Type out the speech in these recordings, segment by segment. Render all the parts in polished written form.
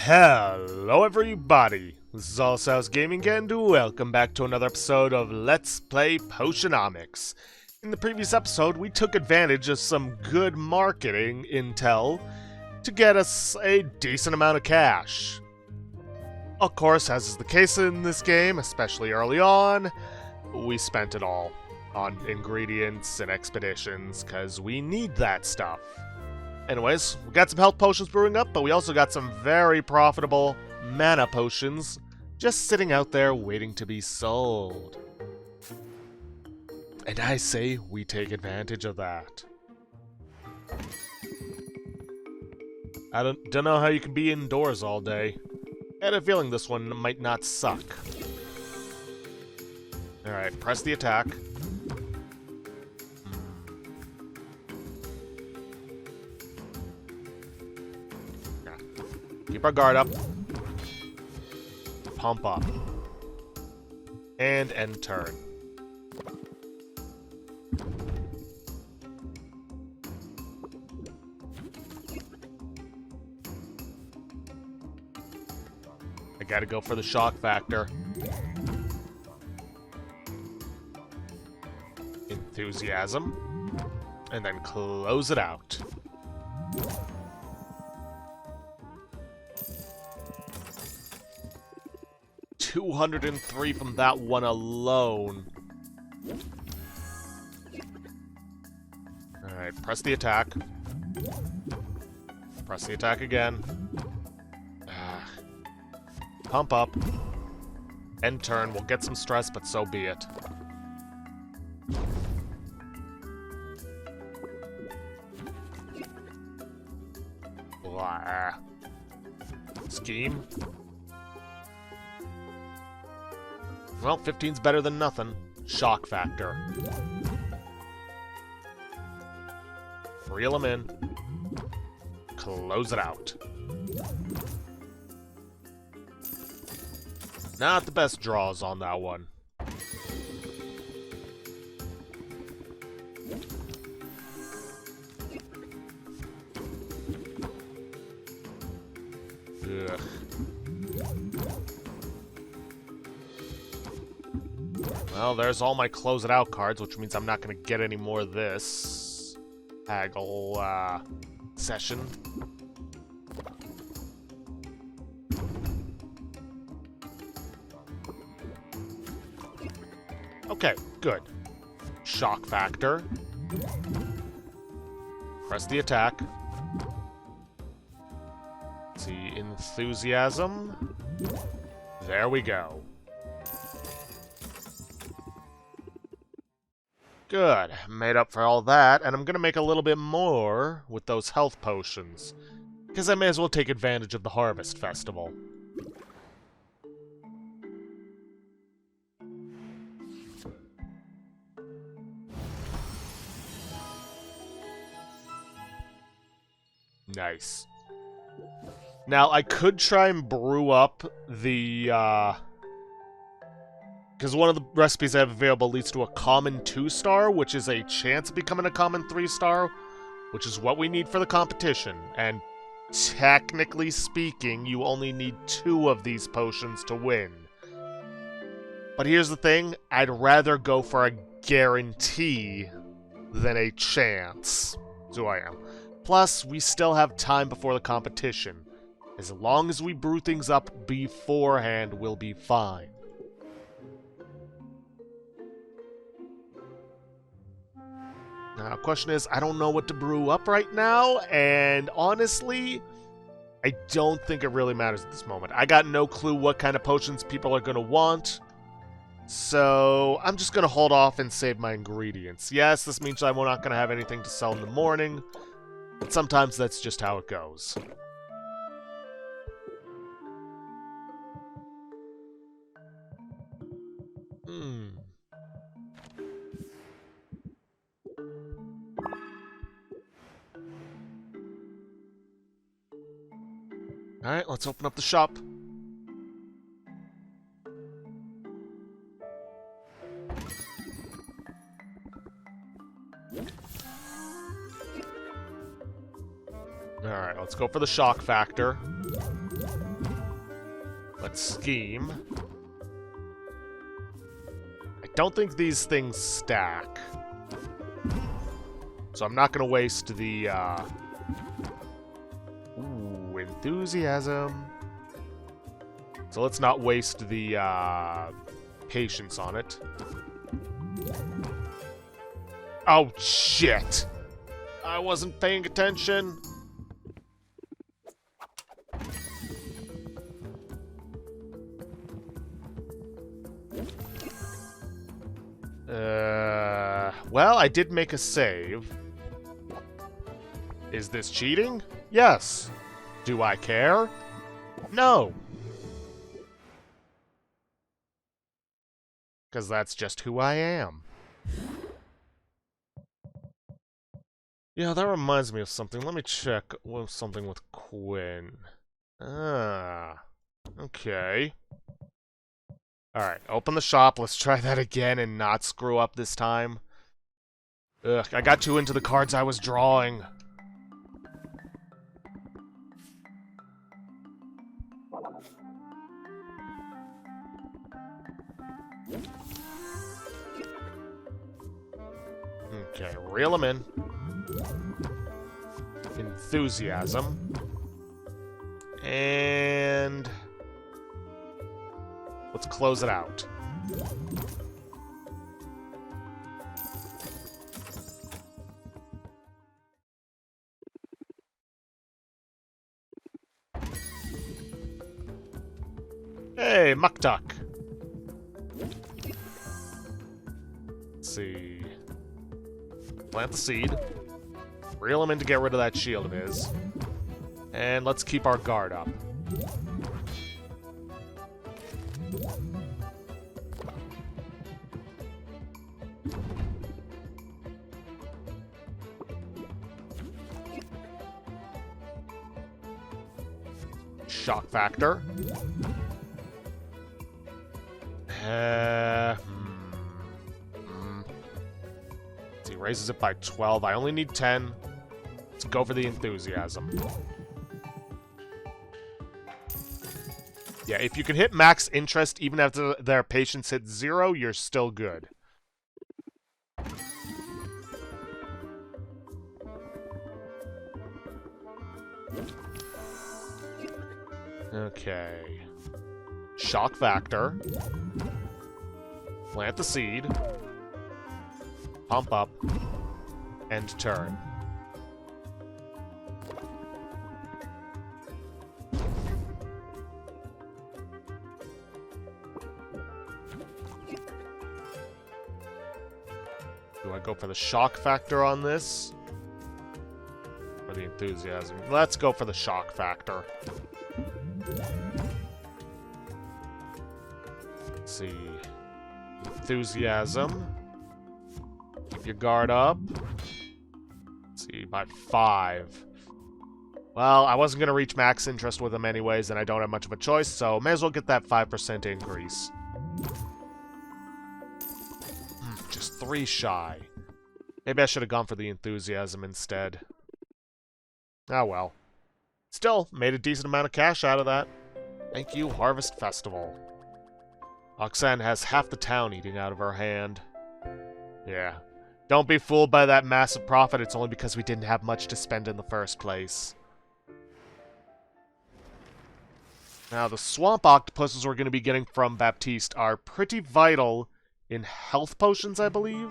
Hello everybody, this is Allsouth Gaming and welcome back to another episode of Let's Play Potionomics. In the previous episode, we took advantage of some good marketing intel to get us a decent amount of cash. Of course, as is the case in this game, especially early on, we spent it all on ingredients and expeditions, because we need that stuff. Anyways, we got some health potions brewing up, but we also got some very profitable mana potions just sitting out there waiting to be sold. And I say we take advantage of that. I don't know how you can be indoors all day. I had a feeling this one might not suck. Alright, press the attack. Keep our guard up. Pump up. And end turn. I gotta go for the shock factor. Enthusiasm. And then close it out. $203 from that one alone. Alright, press the attack. Press the attack again. Pump up. End turn. We'll get some stress, but so be it. Blah. Scheme. Well, 15's better than nothing. Shock factor. Reel them in. Close it out. Not the best draws on that one. Ugh. Well, there's all my close it out cards, which means I'm not going to get any more of this haggle session. Okay, good. Shock factor. Press the attack. Let's see, enthusiasm. There we go. Good. Made up for all that, and I'm going to make a little bit more with those health potions. Because I may as well take advantage of the Harvest Festival. Nice. Now, I could try and brew up the, because one of the recipes I have available leads to a common 2-star, which is a chance of becoming a common 3-star, which is what we need for the competition. And technically speaking, you only need 2 of these potions to win. But here's the thing, I'd rather go for a guarantee than a chance. So I am. Plus, we still have time before the competition. As long as we brew things up beforehand, we'll be fine. Now, the question is, I don't know what to brew up right now, and honestly, I don't think it really matters at this moment. I got no clue what kind of potions people are going to want, so I'm just going to hold off and save my ingredients. Yes, this means I'm not going to have anything to sell in the morning, but sometimes that's just how it goes. Alright, let's open up the shop. Alright, let's go for the shock factor. Let's scheme. I don't think these things stack. So I'm not going to waste the, Ooh, enthusiasm. So let's not waste the, patience on it. Oh, shit! I wasn't paying attention. Well, I did make a save. Is this cheating? Yes. Do I care? No. Because that's just who I am. Yeah, that reminds me of something. Let me check something with Quinn. Ah. Okay. Alright, open the shop. Let's try that again and not screw up this time. Ugh, I got too into the cards I was drawing. Okay, reel them in. Enthusiasm. And let's close it out. Hey, Muck Duck. Let's see. Plant the seed. Reel him in to get rid of that shield of his. And let's keep our guard up. Shock factor. He raises it by 12. I only need 10. Let's go for the enthusiasm. Yeah, if you can hit max interest even after their patience hits 0, you're still good. Okay. Shock factor. Plant the seed. Pump up. End turn. Do I go for the shock factor on this? Or the enthusiasm? Let's go for the shock factor. Let's see. Enthusiasm. Keep your guard up. Let's see, by 5. Well, I wasn't going to reach max interest with them anyways, and I don't have much of a choice, so may as well get that 5% increase. Just 3 shy. Maybe I should have gone for the enthusiasm instead. Ah well. Still, made a decent amount of cash out of that. Thank you, Harvest Festival. Oxane has half the town eating out of her hand. Yeah. Don't be fooled by that massive profit, it's only because we didn't have much to spend in the first place. Now, the swamp octopuses we're going to be getting from Baptiste are pretty vital in health potions, I believe?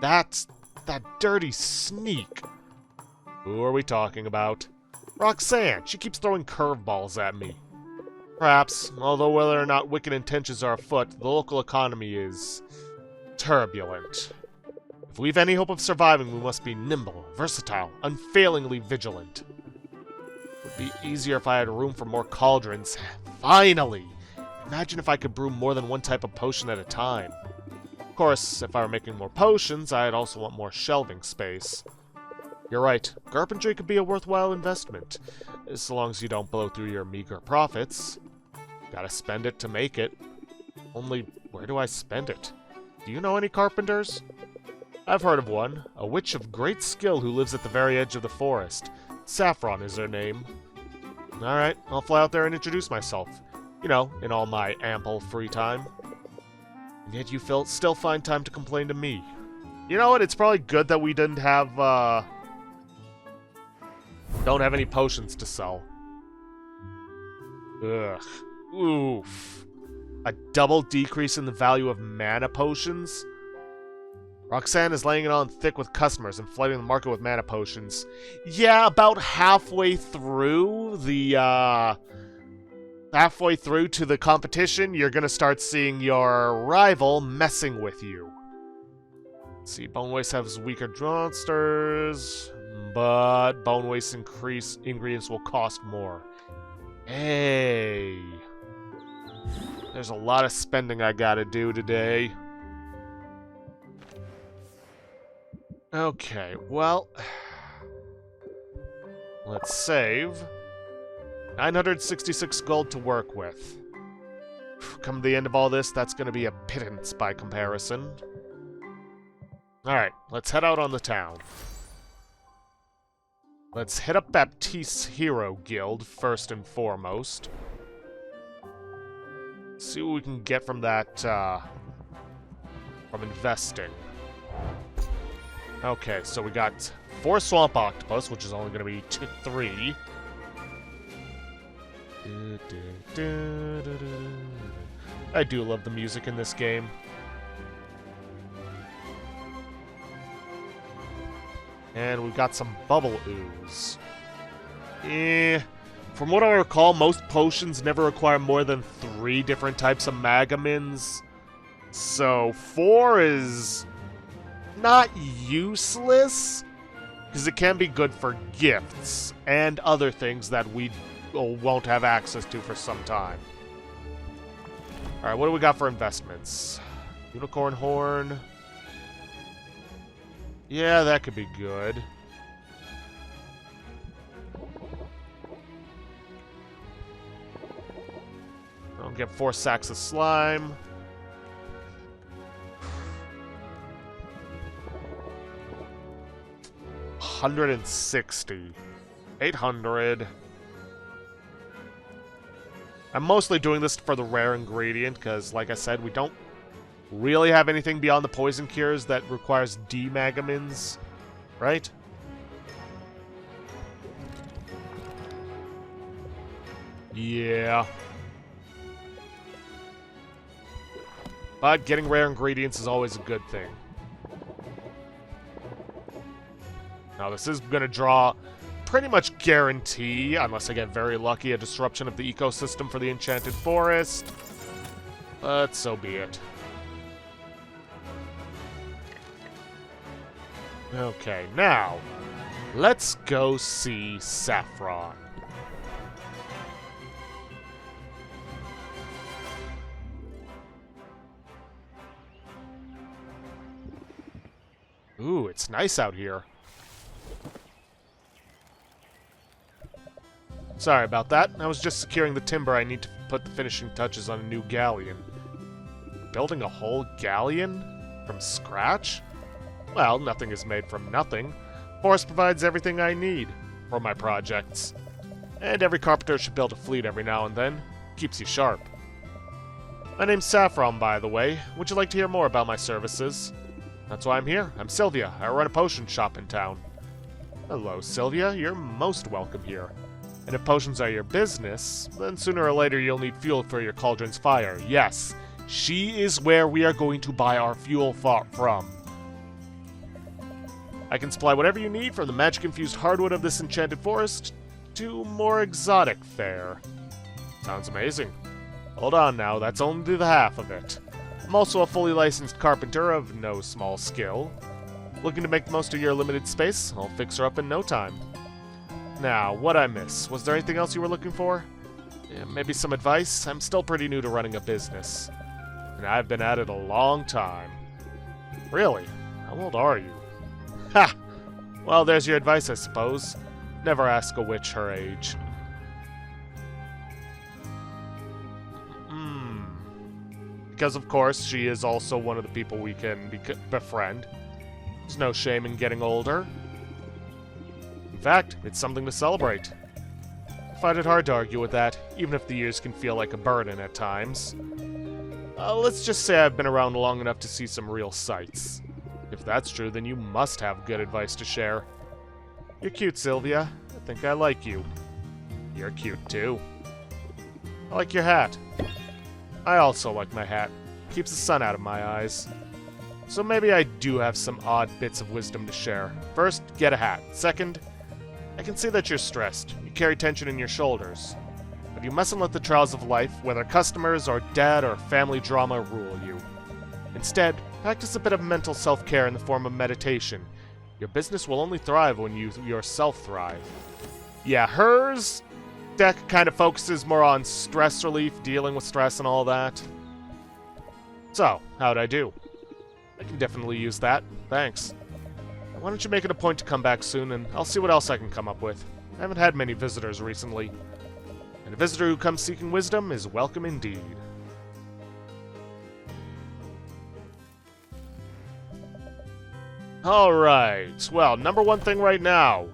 That's that dirty sneak. Who are we talking about? Roxanne, she keeps throwing curveballs at me. Perhaps, although whether or not wicked intentions are afoot, the local economy is turbulent. If we've any hope of surviving, we must be nimble, versatile, unfailingly vigilant. It would be easier if I had room for more cauldrons. Finally! Imagine if I could brew more than one type of potion at a time. Of course, if I were making more potions, I'd also want more shelving space. You're right, carpentry could be a worthwhile investment, as long as you don't blow through your meager profits. Gotta spend it to make it. Only, where do I spend it? Do you know any carpenters? I've heard of one, a witch of great skill who lives at the very edge of the forest. Saffron is her name. Alright, I'll fly out there and introduce myself. You know, in all my ample free time. And yet you still find time to complain to me. You know what? It's probably good that we didn't have, don't have any potions to sell. Ugh. Oof. A double decrease in the value of mana potions? Roxanne is laying it on thick with customers and flooding the market with mana potions. Yeah, about halfway through the, halfway through to the competition, you're gonna start seeing your rival messing with you. Let's see, Bone Waste has weaker monsters, but Bone Waste ingredients will cost more. Hey. There's a lot of spending I gotta do today. Okay, well, let's save. 966 gold to work with. Come to the end of all this, that's going to be a pittance by comparison. Alright, let's head out on the town. Let's hit up Baptiste's Hero Guild first and foremost. See what we can get from that, from investing. Okay, so we got 4 Swamp Octopus, which is only going to be 3. I do love the music in this game. And we've got some Bubble Ooze. From what I recall, most potions never require more than 3 different types of Magamins. So 4 is not useless, because it can be good for gifts and other things that we won't have access to for some time. Alright, what do we got for investments? Unicorn Horn. Yeah, that could be good. I'll get 4 sacks of slime. $160. 800. I'm mostly doing this for the rare ingredient, because, like I said, we don't really have anything beyond the poison cures that requires D-Magamins, right? Yeah. But getting rare ingredients is always a good thing. Now, this is going to draw pretty much guarantee, unless I get very lucky, a disruption of the ecosystem for the Enchanted Forest. But so be it. Okay, now, let's go see Saffron. Ooh, it's nice out here. Sorry about that. I was just securing the timber I need to put the finishing touches on a new galleon. Building a whole galleon? From scratch? Well, nothing is made from nothing. Forest provides everything I need for my projects. And every carpenter should build a fleet every now and then. Keeps you sharp. My name's Saffron, by the way. Would you like to hear more about my services? That's why I'm here. I'm Sylvia. I run a potion shop in town. Hello, Sylvia. You're most welcome here. And if potions are your business, then sooner or later you'll need fuel for your cauldron's fire. Yes, she is where we are going to buy our fuel from. I can supply whatever you need, from the magic-infused hardwood of this enchanted forest to more exotic fare. Sounds amazing. Hold on now, that's only the half of it. I'm also a fully licensed carpenter of no small skill. Looking to make the most of your limited space? I'll fix her up in no time. Now, what'd I miss? Was there anything else you were looking for? Yeah, maybe some advice? I'm still pretty new to running a business. And I've been at it a long time. Really? How old are you? Ha! Well, there's your advice, I suppose. Never ask a witch her age. Because, of course, she is also one of the people we can befriend. There's no shame in getting older. In fact, it's something to celebrate. find it hard to argue with that, even if the years can feel like a burden at times. Let's just say I've been around long enough to see some real sights. If that's true, then you must have good advice to share. You're cute, Sylvia. I think I like you. You're cute, too. I like your hat. I also like my hat. Keeps the sun out of my eyes. So maybe I do have some odd bits of wisdom to share. First, get a hat. Second, I can see that you're stressed. You carry tension in your shoulders. But you mustn't let the trials of life, whether customers or debt or family drama, rule you. Instead, practice a bit of mental self-care in the form of meditation. Your business will only thrive when you yourself thrive. Yeah, hers deck kind of focuses more on stress relief, dealing with stress and all that. So, how'd I do? I can definitely use that. Thanks. Why don't you make it a point to come back soon, and I'll see what else I can come up with. I haven't had many visitors recently. And a visitor who comes seeking wisdom is welcome indeed. Alright, well, number one thing right now.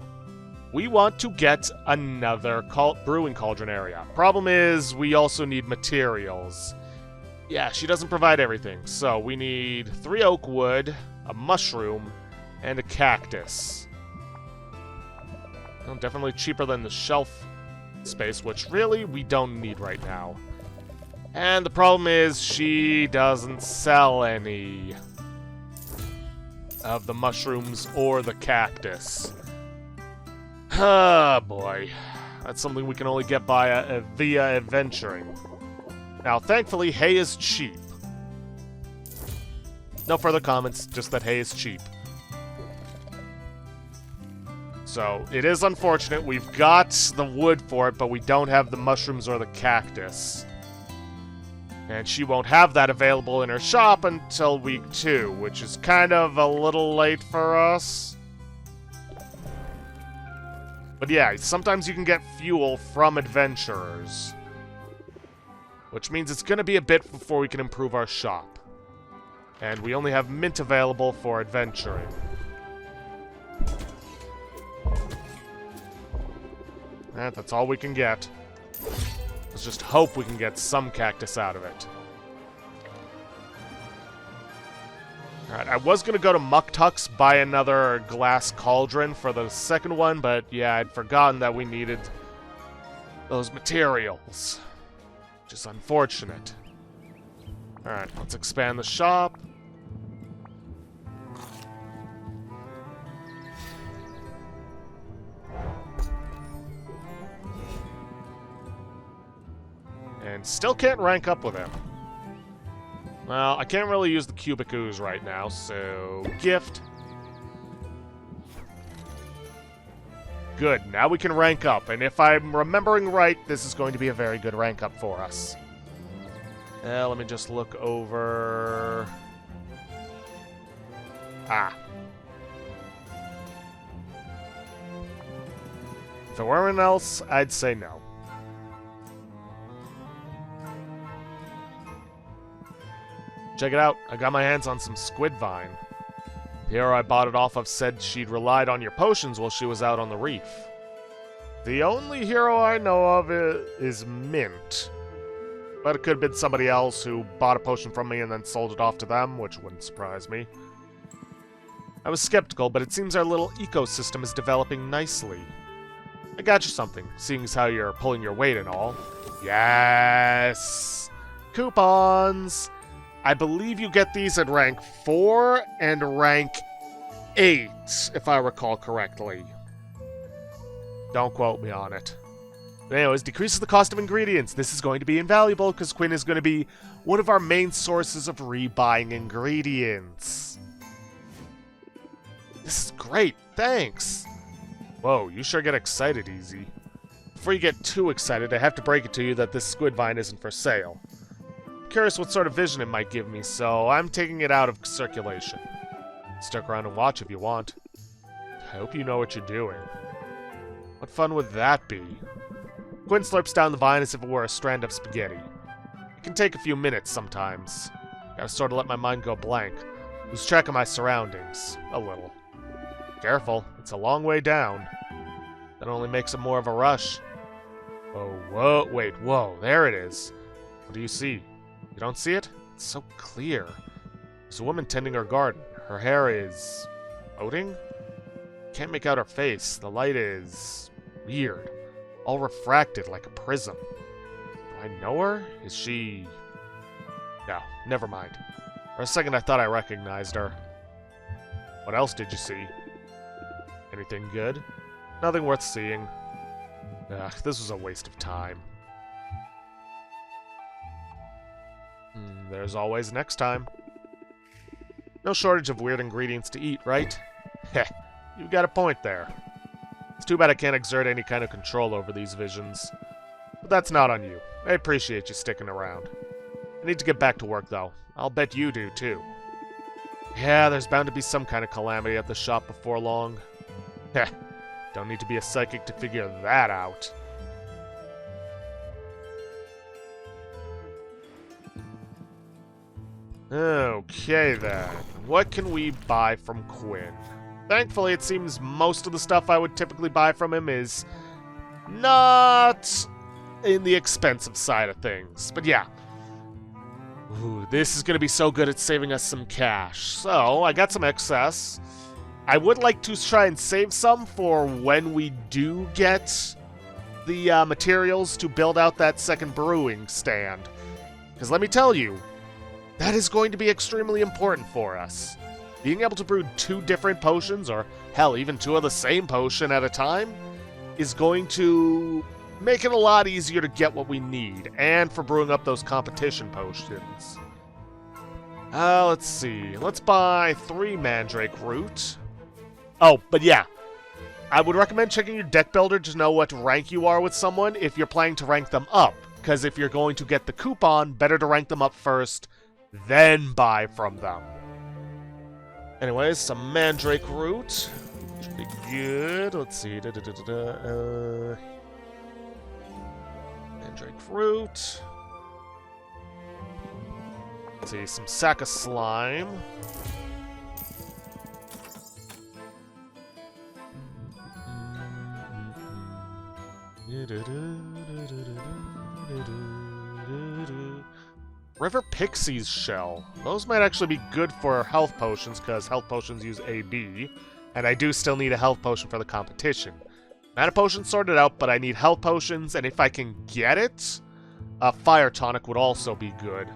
We want to get another brewing cauldron area. Problem is, we also need materials. Yeah, she doesn't provide everything, so we need 3 oak wood, a mushroom, and a cactus. Well, definitely cheaper than the shelf space, which really we don't need right now. And the problem is, she doesn't sell any of the mushrooms or the cactus. Ah, boy. That's something we can only get by via adventuring. Now, thankfully, hay is cheap. No further comments, just that hay is cheap. So, it is unfortunate. We've got the wood for it, but we don't have the mushrooms or the cactus. And she won't have that available in her shop until week 2, which is kind of a little late for us. But yeah, sometimes you can get fuel from adventurers. Which means it's going to be a bit before we can improve our shop. And we only have mint available for adventuring. That's all we can get. Let's just hope we can get some cactus out of it. Alright, I was going to go to Muktuk's, buy another glass cauldron for the second one, but yeah, I'd forgotten that we needed those materials. Which is unfortunate. Alright, let's expand the shop. And still can't rank up with him. Well, I can't really use the cubic ooze right now, so gift. Good, now we can rank up, and if I'm remembering right, this is going to be a very good rank up for us. Let me just look over... Ah. If there weren't else, I'd say no. Check it out, I got my hands on some squid vine. The hero I bought it off of said she'd relied on your potions while she was out on the reef. The only hero I know of is Mint. But it could have been somebody else who bought a potion from me and then sold it off to them, which wouldn't surprise me. I was skeptical, but it seems our little ecosystem is developing nicely. I got you something, seeing as how you're pulling your weight and all. Yes! Coupons! I believe you get these at rank 4 and rank 8, if I recall correctly. Don't quote me on it. But anyways, decreases the cost of ingredients. This is going to be invaluable because Quinn is going to be one of our main sources of rebuying ingredients. This is great, thanks! Whoa, you sure get excited easy. Before you get too excited, I have to break it to you that this squid vine isn't for sale. Curious what sort of vision it might give me, so I'm taking it out of circulation. Stick around and watch if you want. I hope you know what you're doing. What fun would that be? Quinn slurps down the vine as if it were a strand of spaghetti. It can take a few minutes sometimes. Gotta sort of let my mind go blank. Lose track of my surroundings. A little. Careful, it's a long way down. That only makes it more of a rush. Oh, whoa, wait, whoa, there it is. What do you see? You don't see it? It's so clear. There's a woman tending her garden. Her hair is floating? Can't make out her face. The light is weird. All refracted like a prism. Do I know her? Is she... No, never mind. For a second I thought I recognized her. What else did you see? Anything good? Nothing worth seeing. Ugh, this was a waste of time. There's always next time. No shortage of weird ingredients to eat, right? Heh, you've got a point there. It's too bad I can't exert any kind of control over these visions. But that's not on you. I appreciate you sticking around. I need to get back to work, though. I'll bet you do, too. Yeah, there's bound to be some kind of calamity at the shop before long. Heh, don't need to be a psychic to figure that out. Okay, then. What can we buy from Quinn? Thankfully, it seems most of the stuff I would typically buy from him is not in the expensive side of things. But yeah. Ooh, this is going to be so good at saving us some cash. So, I got some excess. I would like to try and save some for when we do get the materials to build out that second brewing stand. Because let me tell you, that is going to be extremely important for us. Being able to brew 2 different potions, or hell, even 2 of the same potion at a time, is going to make it a lot easier to get what we need, and for brewing up those competition potions. Let's see. Let's buy 3 Mandrake Root. Oh, but yeah. I would recommend checking your deck builder to know what rank you are with someone if you're planning to rank them up. Because if you're going to get the coupon, better to rank them up first, then buy from them. Anyways, some Mandrake Root. Should be good. Let's see. Mandrake Root. Let's see, some Sack of Slime. River Pixie's Shell. Those might actually be good for health potions, because health potions use AB, and I do still need a health potion for the competition. Mana potion sorted out, but I need health potions, and if I can get it, a fire tonic would also be good.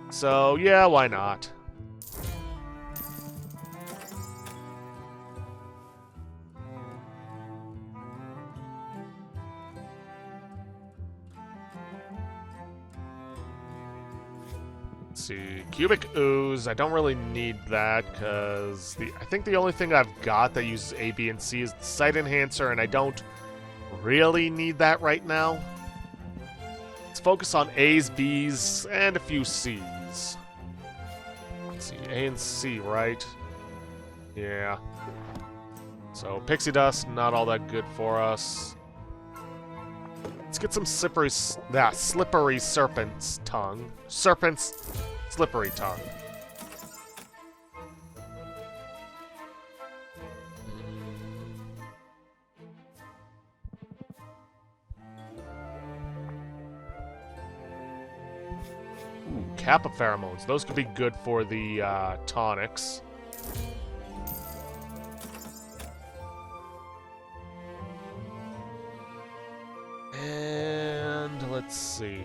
So, yeah, why not? Let's see, Cubic Ooze, I don't really need that, because I think the only thing I've got that uses A, B, and C is the Sight Enhancer, and I don't really need that right now. Let's focus on A's, B's, and a few C's. Let's see, A and C, right? Yeah. So, Pixie Dust, not all that good for us. Let's get some slippery serpent's tongue. Serpent's slippery tongue. Ooh, Kappa pheromones. Those could be good for the tonics. And let's see.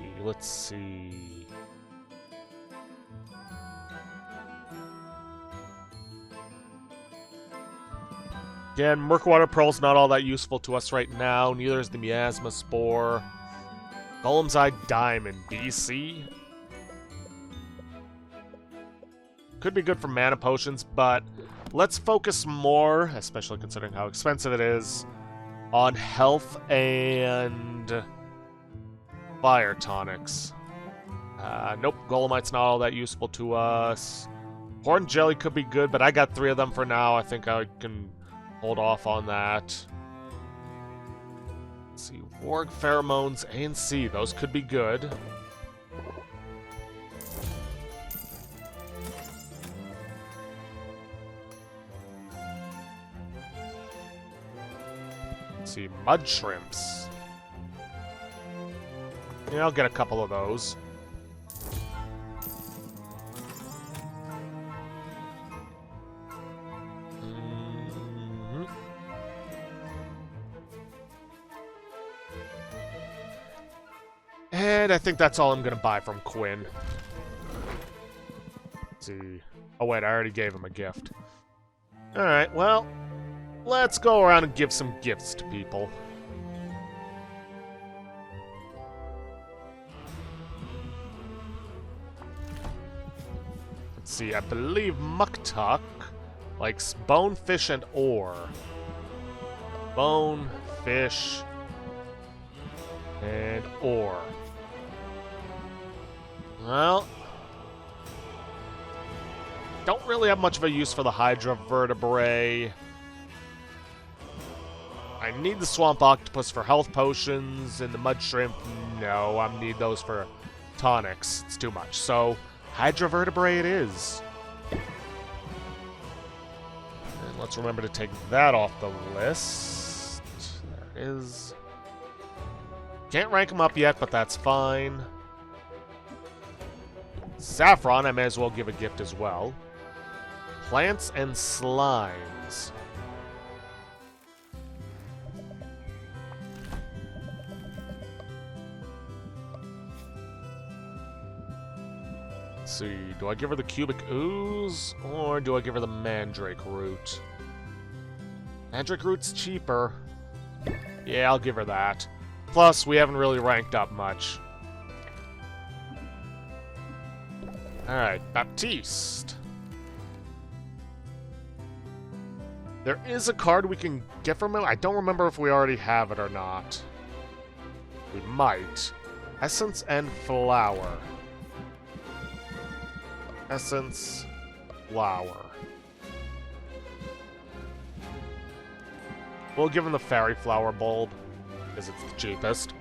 Again, Murkwater Pearl's not all that useful to us right now. Neither is the Miasma Spore. Golem's Eye Diamond, BC. Could be good for mana potions, but let's focus more, especially considering how expensive it is, on health and fire tonics. Nope, Golemite's not all that useful to us. Horn Jelly could be good, but I got 3 of them for now. I think I can hold off on that. Let's see, Warg Pheromones, A and C. Those could be good. Let's see, Mud Shrimps. Yeah, I'll get a couple of those. And I think that's all I'm going to buy from Quinn. Let's see. Oh, wait, I already gave him a gift. Alright, well, let's go around and give some gifts to people. Let's see, I believe Muktuk likes bone, fish, and ore. Bone, fish, and ore. Well, don't really have much of a use for the Hydra vertebrae. I need the Swamp Octopus for health potions, and the Mud Shrimp, no, I need those for tonics. It's too much. So, Hydra vertebrae it is. And let's remember to take that off the list. There it is. Can't rank them up yet, but that's fine. Saffron, I may as well give a gift as well. Plants and slimes. Let's see, do I give her the cubic ooze, or do I give her the mandrake root? Mandrake root's cheaper. Yeah, I'll give her that. Plus, we haven't really ranked up much. Alright, Baptiste. There is a card we can get from him. I don't remember if we already have it or not. We might. Essence and flower. Essence, flower. We'll give him the fairy flower bulb, because it's the cheapest.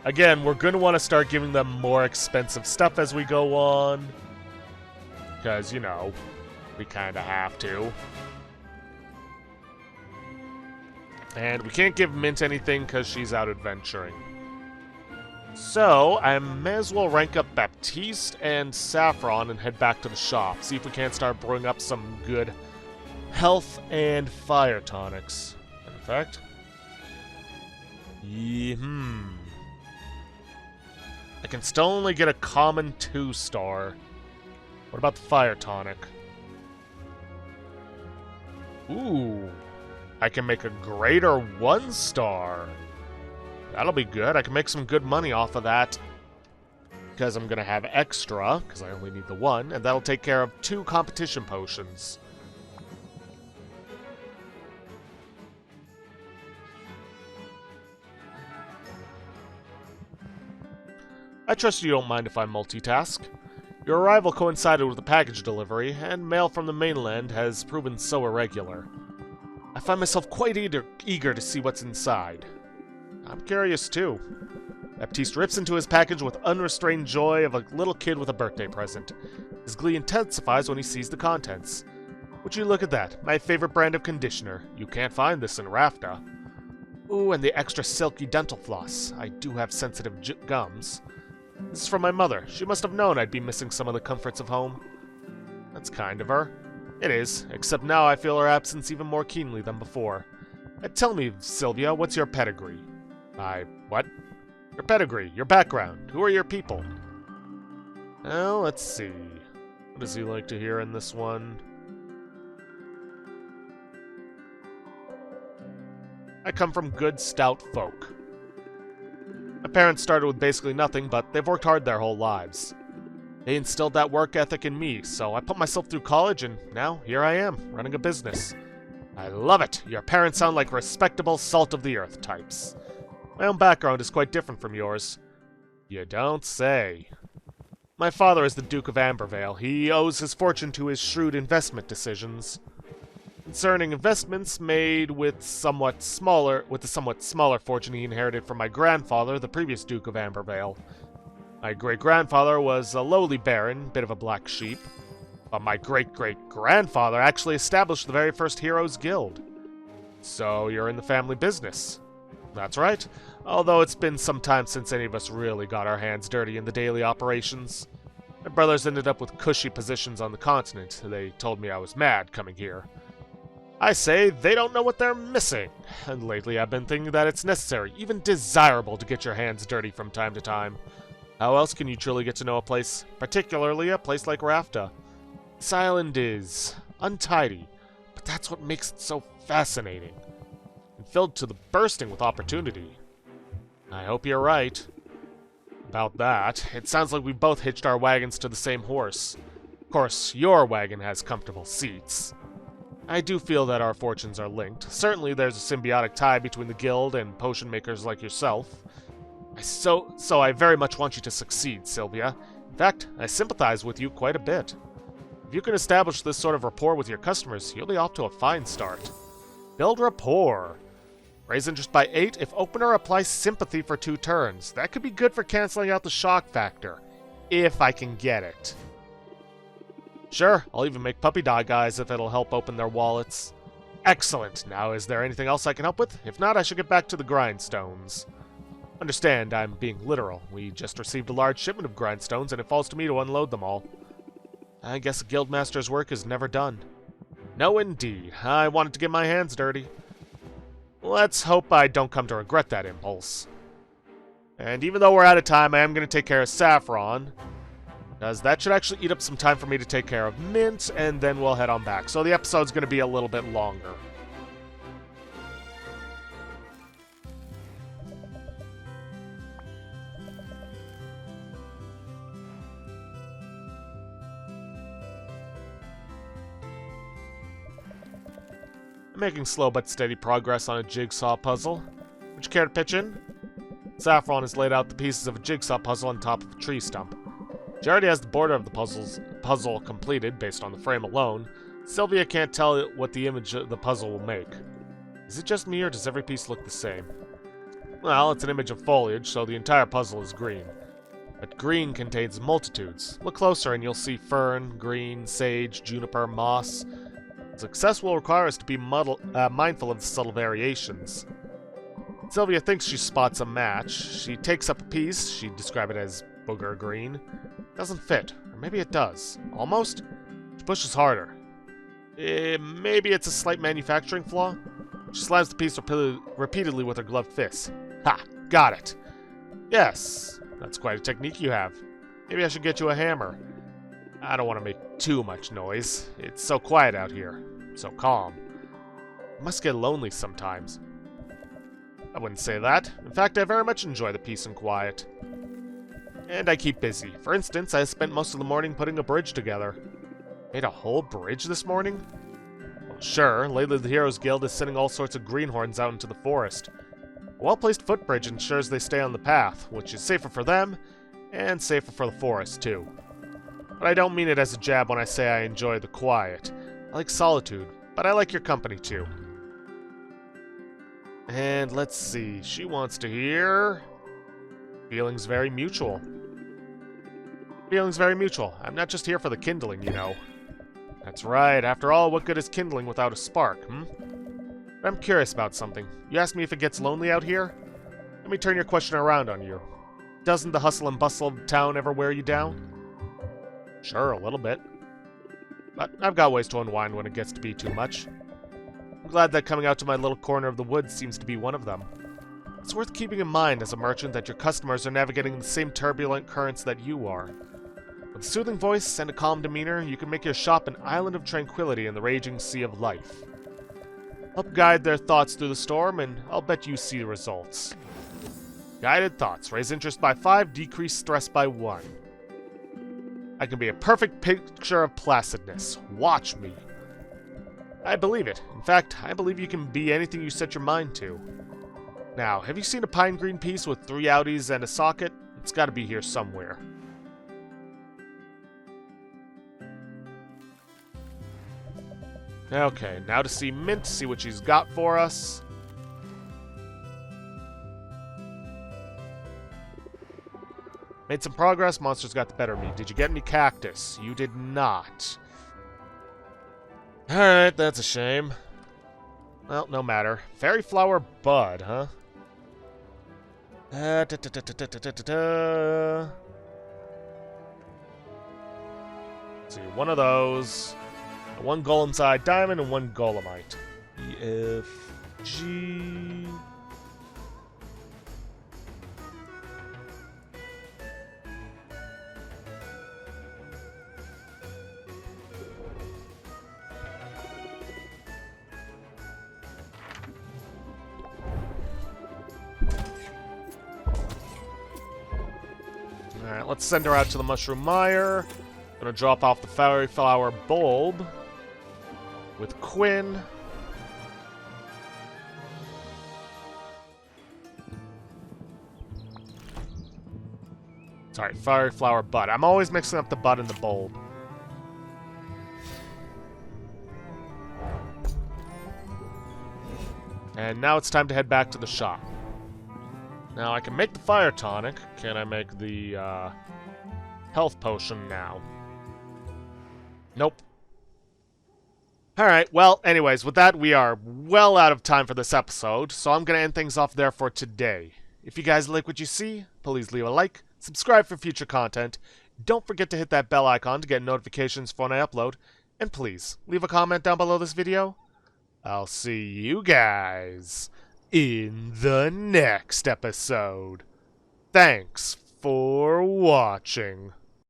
Again, we're going to want to start giving them more expensive stuff as we go on. Because, you know, we kind of have to. And we can't give Mint anything because she's out adventuring. So, I may as well rank up Baptiste and Saffron and head back to the shop. See if we can't start brewing up some good health and fire tonics. In fact... I can still only get a common 2-star. What about the fire tonic? Ooh. I can make a greater 1-star. That'll be good. I can make some good money off of that. Because I'm going to have extra, because I only need the 1, and that'll take care of 2 competition potions. I trust you don't mind if I multitask. Your arrival coincided with a package delivery, and mail from the mainland has proven so irregular. I find myself quite eager to see what's inside. I'm curious too. Baptiste rips into his package with unrestrained joy of a little kid with a birthday present. His glee intensifies when he sees the contents. Would you look at that, my favorite brand of conditioner. You can't find this in Rafta. Ooh, and the extra silky dental floss. I do have sensitive gums. This is from my mother. She must have known I'd be missing some of the comforts of home. That's kind of her. It is, except now I feel her absence even more keenly than before. Tell me, Sylvia, what's your pedigree? What? Your pedigree, your background. Who are your people? Well, let's see. What does he like to hear in this one? I come from good, stout folk. My parents started with basically nothing, but they've worked hard their whole lives. They instilled that work ethic in me, so I put myself through college, and now here I am, running a business. I love it! Your parents sound like respectable, salt-of-the-earth types. My own background is quite different from yours. You don't say. My father is the Duke of Ambervale. He owes his fortune to his shrewd investment decisions. Concerning investments made with the somewhat smaller fortune he inherited from my grandfather, the previous Duke of Ambervale. My great-grandfather was a lowly baron, bit of a black sheep. But my great-great-grandfather actually established the very first Heroes Guild. So you're in the family business. That's right. although it's been some time since any of us really got our hands dirty in the daily operations. My brothers ended up with cushy positions on the continent. They told me I was mad coming here. I say they don't know what they're missing, and lately I've been thinking that it's necessary, even desirable, to get your hands dirty from time to time. How else can you truly get to know a place, particularly a place like Rafta? This island is untidy, but that's what makes it so fascinating, and filled to the bursting with opportunity. I hope you're right about that. It sounds like we both hitched our wagons to the same horse. Of course, your wagon has comfortable seats. I do feel that our fortunes are linked. Certainly there's a symbiotic tie between the guild and potion makers like yourself. So I very much want you to succeed, Sylvia. In fact, I sympathize with you quite a bit. If you can establish this sort of rapport with your customers, you'll be off to a fine start. Build rapport. Raise interest by 8 if opener applies sympathy for 2 turns. That could be good for canceling out the shock factor. If I can get it. Sure, I'll even make puppy dog eyes if it'll help open their wallets. Excellent. Now, is there anything else I can help with? If not, I should get back to the grindstones. Understand, I'm being literal. We just received a large shipment of grindstones, and it falls to me to unload them all. I guess a guildmaster's work is never done. No, indeed. I wanted to get my hands dirty. Let's hope I don't come to regret that impulse. And even though we're out of time, I am going to take care of Saffron, as that should actually eat up some time for me to take care of Mint, and then we'll head on back. So the episode's going to be a little bit longer. I'm making slow but steady progress on a jigsaw puzzle. Would you care to pitch in? Saffron has laid out the pieces of a jigsaw puzzle on top of a tree stump. She already has the border of the puzzle completed based on the frame alone. Sylvia can't tell what the image of the puzzle will make. Is it just me, or does every piece look the same? Well, it's an image of foliage, so the entire puzzle is green. But green contains multitudes. Look closer and you'll see fern, green, sage, juniper, moss. Success will require us to be mindful of the subtle variations. Sylvia thinks she spots a match. She takes up a piece. She'd describe it as booger green. Doesn't fit. Or maybe it does. Almost? She pushes harder. Maybe it's a slight manufacturing flaw? She slams the piece repeatedly with her gloved fist. Ha! Got it! Yes, that's quite a technique you have. Maybe I should get you a hammer. I don't want to make too much noise. It's so quiet out here. So calm. It must get lonely sometimes. I wouldn't say that. In fact, I very much enjoy the peace and quiet. And I keep busy. For instance, I spent most of the morning putting a bridge together. Made a whole bridge this morning? Well, sure. Lately the Heroes Guild is sending all sorts of greenhorns out into the forest. A well-placed footbridge ensures they stay on the path, which is safer for them, and safer for the forest, too. But I don't mean it as a jab when I say I enjoy the quiet. I like solitude, but I like your company, too. And let's see, she wants to hear... Feelings very mutual. Feelings very mutual. I'm not just here for the kindling, you know. That's right. After all, what good is kindling without a spark, But I'm curious about something. You asked me if it gets lonely out here? Let me turn your question around on you. Doesn't the hustle and bustle of town ever wear you down? Sure, a little bit. But I've got ways to unwind when it gets to be too much. I'm glad that coming out to my little corner of the woods seems to be one of them. It's worth keeping in mind as a merchant that your customers are navigating the same turbulent currents that you are. With a soothing voice and a calm demeanor, you can make your shop an island of tranquility in the raging sea of life. Help guide their thoughts through the storm, and I'll bet you see the results. Guided thoughts. Raise interest by 5, decrease stress by 1. I can be a perfect picture of placidness. Watch me. I believe it. In fact, I believe you can be anything you set your mind to. Now, have you seen a pine green piece with 3 outies and a socket? It's got to be here somewhere. Okay, now to see Mint, see what she's got for us. Made some progress, monsters got the better of me. Did you get any cactus? You did not. Alright, that's a shame. Well, no matter. Fairy flower bud, huh? Da, da, da, da, da, da, da, da. Let's see, one of those. One golem side diamond and one golemite. E, F, G. Alright, let's send her out to the mushroom mire. Gonna drop off the fairy flower bulb with Quinn. Sorry, fairy flower bud. I'm always mixing up the bud and the bulb. And now it's time to head back to the shop. Now I can make the fire tonic. Can I make the health potion now? Nope. Alright, well, anyways, with that, we are well out of time for this episode, so I'm going to end things off there for today. If you guys like what you see, please leave a like, subscribe for future content, don't forget to hit that bell icon to get notifications for when I upload, and please, leave a comment down below this video. I'll see you guys in the next episode. Thanks for watching.